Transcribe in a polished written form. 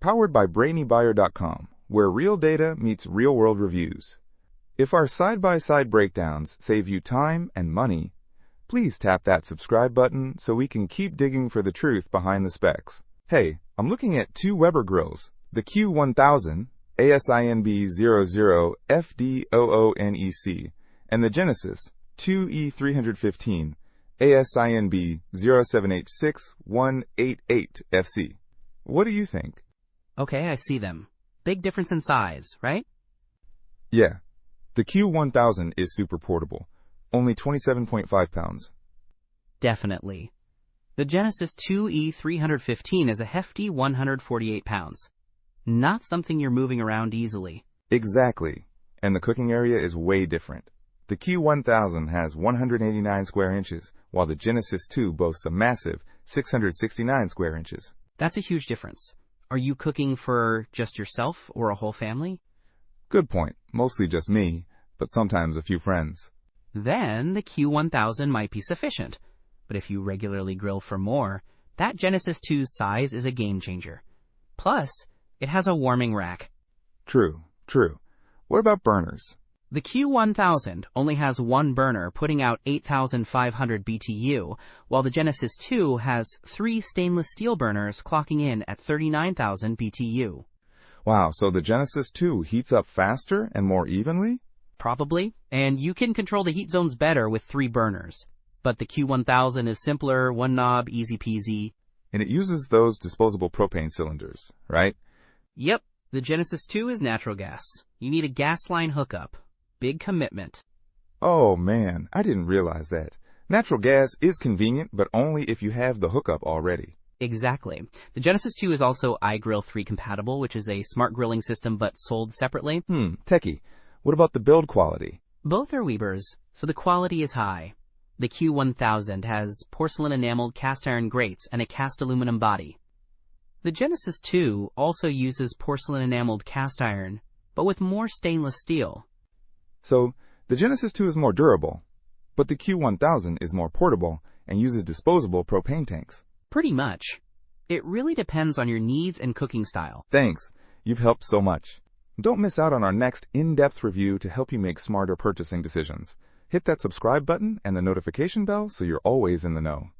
powered by BrainyBuyer.com, where real data meets real-world reviews. If our side-by-side breakdowns save you time and money, please tap that subscribe button so we can keep digging for the truth behind the specs. Hey, I'm looking at two Weber grills, the Q1000, ASINB00FDOONEC, and the Genesis 2E315, ASINB07H6188FC. What do you think? Okay, I see them. Big difference in size, right? Yeah, the Q1000 is super portable, only 27.5 pounds. Definitely. The Genesis 2E315 is a hefty 148 pounds. Not something you're moving around easily. Exactly, and the cooking area is way different. The Q1000 has 189 square inches, while the Genesis 2 boasts a massive 669 square inches. That's a huge difference. Are you cooking for just yourself or a whole family? Good point. Mostly just me, but sometimes a few friends. Then the Q1000 might be sufficient. But if you regularly grill for more, that Genesis 2's size is a game changer. Plus, it has a warming rack. True. What about burners? The Q1000 only has one burner, putting out 8,500 BTU, while the Genesis 2 has 3 stainless steel burners clocking in at 39,000 BTU. Wow, so the Genesis 2 heats up faster and more evenly? Probably, and you can control the heat zones better with 3 burners. But the Q1000 is simpler, one knob, easy peasy. And it uses those disposable propane cylinders, right? Yep, the Genesis 2 is natural gas. You need a gas line hookup. Big commitment. Oh man, I didn't realize that. Natural gas is convenient, but only if you have the hookup already. Exactly. The Genesis 2 is also iGrill 3 compatible, which is a smart grilling system but sold separately. Techie. What about the build quality? Both are Webers, so the quality is high. The Q1000 has porcelain enameled cast iron grates and a cast aluminum body. The Genesis 2 also uses porcelain enameled cast iron, but with more stainless steel. So, the Genesis 2 is more durable, but the Q1000 is more portable and uses disposable propane tanks. Pretty much. It really depends on your needs and cooking style. Thanks. You've helped so much. Don't miss out on our next in-depth review to help you make smarter purchasing decisions. Hit that subscribe button and the notification bell so you're always in the know.